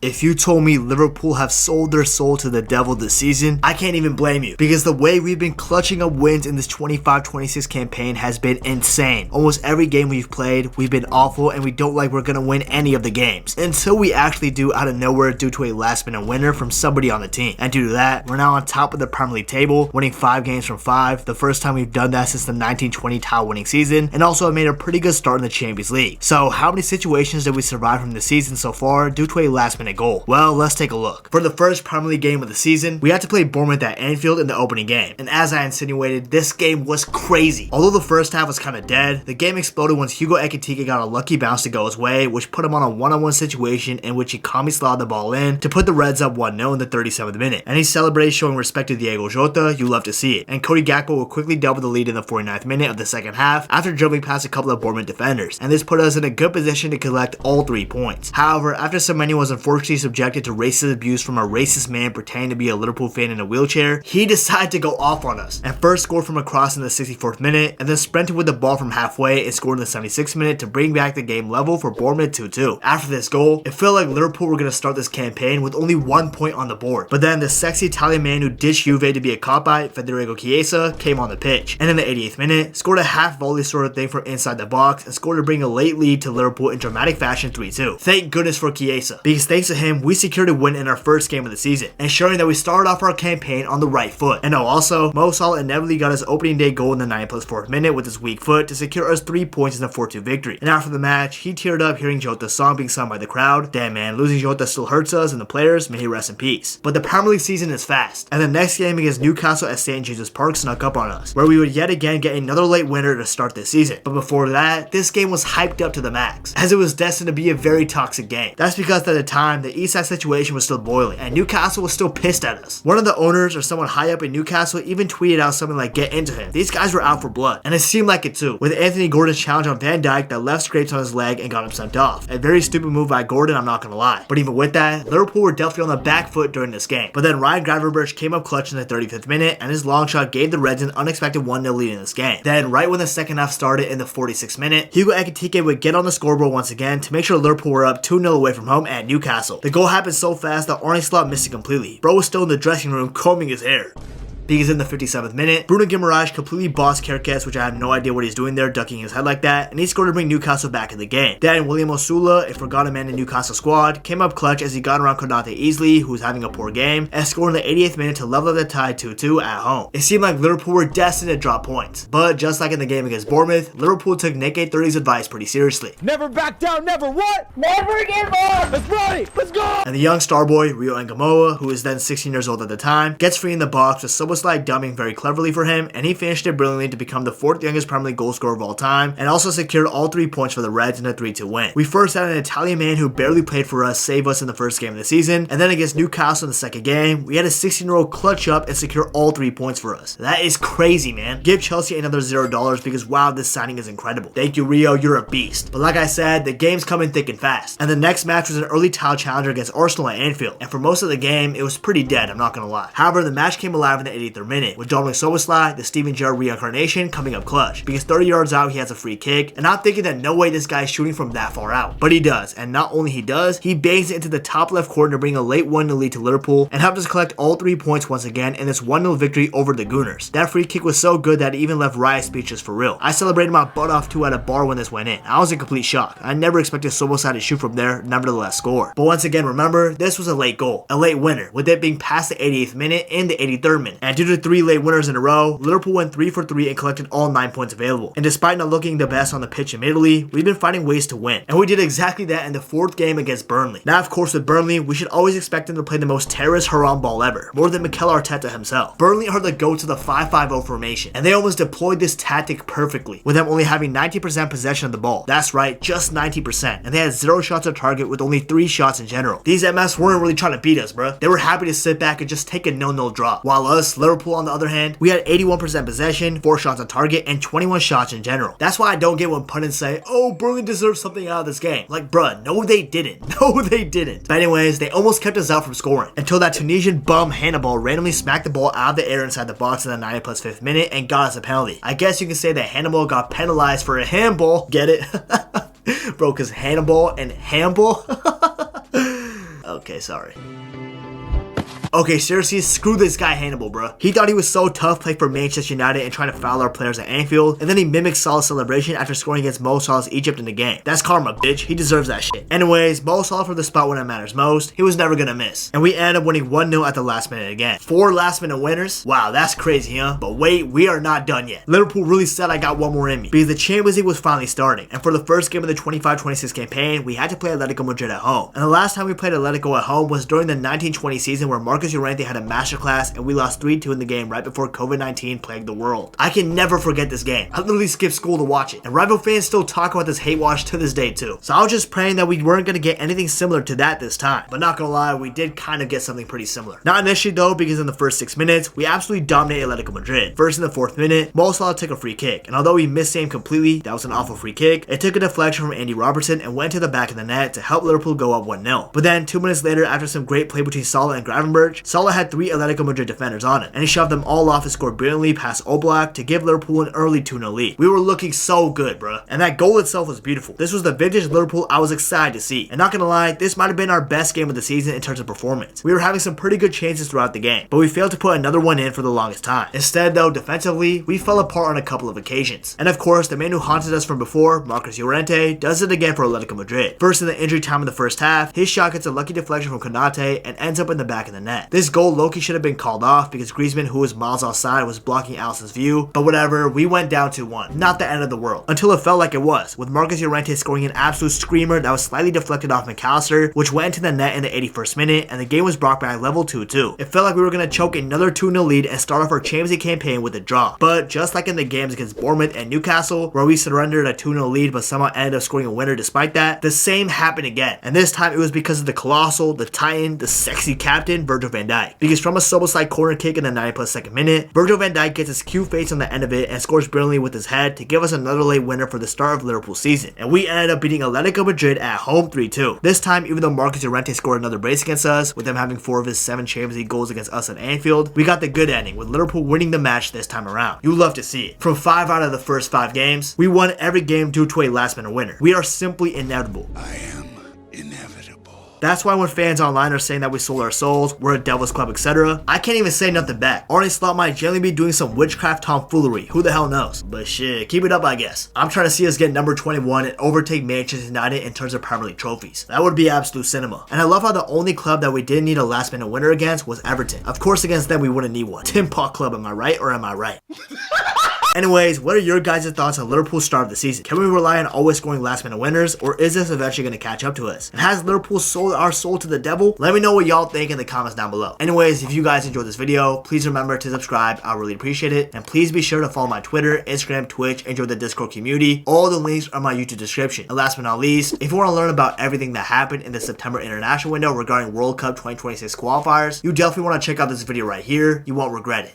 If you told me Liverpool have sold their soul to the devil this season, I can't even blame you, because the way we've been clutching up wins in this 25-26 campaign has been insane. Almost every game we've played, we've been awful, and we don't like we're gonna win any of the games, until we actually do out of nowhere due to a last minute winner from somebody on the team. And due to that, we're now on top of the Premier League table, winning 5 games from 5, the first time we've done that since the 1920 title winning season, and also have made a pretty good start in the Champions League. So how many situations did we survive from the season so far due to a last minute goal? Well, let's take a look. For the first Premier League game of the season, we had to play Bournemouth at Anfield in the opening game, and as I insinuated, this game was crazy. Although the first half was kinda dead, the game exploded once Hugo Ekitike got a lucky bounce to go his way, which put him on a one-on-one situation in which he calmly slotted the ball in to put the Reds up 1-0 in the 37th minute. And he celebrated, showing respect to Diego Jota. You love to see it. And Cody Gakpo will quickly double the lead in the 49th minute of the second half after dribbling past a couple of Bournemouth defenders, and this put us in a good position to collect all 3 points. However, after Semenyo was unfortunately subjected to racist abuse from a racist man pretending to be a Liverpool fan in a wheelchair, he decided to go off on us, and first scored from a cross in the 64th minute, and then sprinted with the ball from halfway and scored in the 76th minute to bring back the game level for Bournemouth 2-2. After this goal, it felt like Liverpool were going to start this campaign with only 1 point on the board, but then the sexy Italian man who ditched Juve to be a cop-out, Federico Chiesa, came on the pitch, and in the 88th minute, scored a half volley sort of thing from inside the box, and scored to bring a late lead to Liverpool in dramatic fashion 3-2. Thank goodness for Chiesa, because thanks to him, we secured a win in our first game of the season, ensuring that we started off our campaign on the right foot. And also, Mo Salah inevitably got his opening day goal in the 9+4th minute with his weak foot to secure us 3 points in the 4-2 victory. And after the match, he teared up hearing Jota's song being sung by the crowd. Damn man, losing Jota still hurts us and the players, may he rest in peace. But the Premier League season is fast, and the next game against Newcastle at St. James's Park snuck up on us, where we would yet again get another late winner to start this season. But before that, this game was hyped up to the max, as it was destined to be a very toxic game. That's because at the time, the Eastside situation was still boiling, and Newcastle was still pissed at us. One of the owners or someone high up in Newcastle even tweeted out something like, "Get into him." These guys were out for blood, and it seemed like it too, with Anthony Gordon's challenge on Van Dijk that left scrapes on his leg and got him sent off. A very stupid move by Gordon, I'm not gonna lie. But even with that, Liverpool were definitely on the back foot during this game. But then Ryan Gravenberch came up clutch in the 35th minute, and his long shot gave the Reds an unexpected 1-0 lead in this game. Then, right when the second half started in the 46th minute, Hugo Ekitike would get on the scoreboard once again to make sure Liverpool were up 2-0 away from home at Newcastle. The goal happened so fast that Arne Slot missed it completely. Bro was still in the dressing room combing his hair. Because in the 57th minute, Bruno Guimaraes completely bossed Kerkez, which I have no idea what he's doing there, ducking his head like that, and he scored to bring Newcastle back in the game. Then William Osula, a forgotten man in Newcastle squad, came up clutch as he got around Konate easily, who was having a poor game, and scored in the 88th minute to level up the tie 2-2 at home. It seemed like Liverpool were destined to drop points, but just like in the game against Bournemouth, Liverpool took Nick 830's advice pretty seriously. Never back down, never what? Never give up! Let's run it! Let's go! And the young star boy, Rio Ngumoha, who was then 16 years old at the time, gets free in the box with Szoboszlai dumbing very cleverly for him, and he finished it brilliantly to become the 4th youngest Premier League goal scorer of all time, and also secured all 3 points for the Reds in a 3-2 win. We first had an Italian man who barely played for us save us in the first game of the season, and then against Newcastle in the second game, we had a 16-year-old clutch up and secure all 3 points for us. That is crazy, man. Give Chelsea another $0 because wow, this signing is incredible. Thank you, Rio, you're a beast. But like I said, the game's coming thick and fast, and the next match was an early title challenger against Arsenal at Anfield, and for most of the game, it was pretty dead, I'm not gonna lie. However, the match came alive in the 83rd minute, with Dominic Szoboszlai, the Steven Gerrard reincarnation, coming up clutch, because 30 yards out he has a free kick, and I'm thinking that no way this guy is shooting from that far out, but he does, and not only he does, he bangs it into the top left corner to bring a late 1-0 lead to Liverpool and helped us collect all 3 points once again in this 1-0 victory over the Gooners. That free kick was so good that it even left Riot speechless for real. I celebrated my butt off too at a bar when this went in. I was in complete shock. I never expected Szoboszlai to shoot from there, nevertheless score. But once again, remember, this was a late goal, a late winner, with it being past the 88th minute and the 83rd minute. And due to 3 late winners in a row, Liverpool went 3 for 3 and collected all 9 points available. And despite not looking the best on the pitch admittedly, we've been finding ways to win. And we did exactly that in the 4th game against Burnley. Now of course with Burnley, we should always expect them to play the most terrorist haram ball ever, more than Mikel Arteta himself. Burnley are the goats of the 5-5-0 formation, and they almost deployed this tactic perfectly, with them only having 90% possession of the ball. That's right, just 90%, and they had 0 shots on target with only 3 shots in general. These MFs weren't really trying to beat us, bruh. They were happy to sit back and just take a 0-0 draw. While us, Liverpool on the other hand, we had 81% possession, 4 shots on target, and 21 shots in general. That's why I don't get when pundits say, oh, Burnley deserves something out of this game. Like, bruh, no they didn't. No they didn't. But anyways, they almost kept us out from scoring, until that Tunisian bum Hannibal randomly smacked the ball out of the air inside the box in the 90+5th minute and got us a penalty. I guess you can say that Hannibal got penalized for a handball. Get it? Bro, cause Hannibal and handball? Okay, sorry. Okay, seriously, screw this guy Hannibal, bro. He thought he was so tough playing for Manchester United and trying to foul our players at Anfield, and then he mimicked Salah's celebration after scoring against Mo Salah's Egypt in the game. That's karma, bitch. He deserves that shit. Anyways, Mo Salah for the spot when it matters most. He was never gonna miss. And we ended up winning 1-0 at the last minute again. 4 last minute winners? Wow, that's crazy, huh? But wait, we are not done yet. Liverpool really said I got one more in me, because the Champions League was finally starting. And for the first game of the 25-26 campaign, we had to play Atletico Madrid at home. And the last time we played Atletico at home was during the 1920 season where Marcus Llorente had a masterclass and we lost 3-2 in the game right before COVID-19 plagued the world. I can never forget this game. I literally skipped school to watch it, and rival fans still talk about this hate watch to this day too. So I was just praying that we weren't going to get anything similar to that this time. But not gonna lie, we did kind of get something pretty similar. Not initially though, because in the first 6 minutes, we absolutely dominated Atletico Madrid. First in the 4th minute, Mo Salah took a free kick, and although he missed aim completely, that was an awful free kick, it took a deflection from Andy Robertson and went to the back of the net to help Liverpool go up 1-0. But then 2 minutes later, after some great play between Salah and Gravenberch, Salah had 3 Atletico Madrid defenders on him, and he shoved them all off and scored brilliantly past Oblak to give Liverpool an early 2-0 lead. We were looking so good, bruh. And that goal itself was beautiful. This was the vintage Liverpool I was excited to see. And not gonna lie, this might have been our best game of the season in terms of performance. We were having some pretty good chances throughout the game, but we failed to put another one in for the longest time. Instead though, defensively, we fell apart on a couple of occasions. And of course, the man who haunted us from before, Marcus Llorente, does it again for Atletico Madrid. First in the injury time in the first half, his shot gets a lucky deflection from Konate and ends up in the back of the net. This goal low-key should have been called off because Griezmann, who was miles outside, was blocking Alisson's view, but whatever, we went down 2-1. Not the end of the world. Until it felt like it was, with Marcus Llorente scoring an absolute screamer that was slightly deflected off McAllister, which went into the net in the 81st minute, and the game was brought back level 2-2. It felt like we were going to choke another 2-0 lead and start off our Champions League campaign with a draw. But just like in the games against Bournemouth and Newcastle, where we surrendered a 2-0 lead but somehow ended up scoring a winner despite that, the same happened again. And this time it was because of the colossal, the titan, the sexy captain, Virgil van Dijk. Because from a Szoboszlai corner kick in the 90+2nd minute, Virgil van Dijk gets his cute face on the end of it and scores brilliantly with his head to give us another late winner for the start of Liverpool's season. And we ended up beating Atletico Madrid at home 3-2. This time, even though Marcus Llorente scored another brace against us, with him having 4 of his 7 Champions League goals against us at Anfield, we got the good ending, with Liverpool winning the match this time around. You love to see it. From 5 out of the first 5 games, we won every game due to a last minute winner. We are simply inevitable. I am inevitable. That's why when fans online are saying that we sold our souls, we're a devil's club, etc., I can't even say nothing back. Arne Slot might generally be doing some witchcraft tomfoolery, who the hell knows? But shit, keep it up I guess. I'm trying to see us get number 21 and overtake Manchester United in terms of Premier League trophies. That would be absolute cinema. And I love how the only club that we didn't need a last minute winner against was Everton. Of course against them we wouldn't need one. Tim Pot Club, am I right or am I right? Anyways, what are your guys' thoughts on Liverpool's start of the season? Can we rely on always scoring last minute winners, or is this eventually going to catch up to us? And has Liverpool sold our soul to the devil? Let me know what y'all think in the comments down below. Anyways, if you guys enjoyed this video, please remember to subscribe. I really appreciate it. And please be sure to follow my Twitter, Instagram, Twitch, and join the Discord community. All the links are in my YouTube description. And last but not least, if you want to learn about everything that happened in the September international window regarding World Cup 2026 qualifiers, you definitely want to check out this video right here. You won't regret it.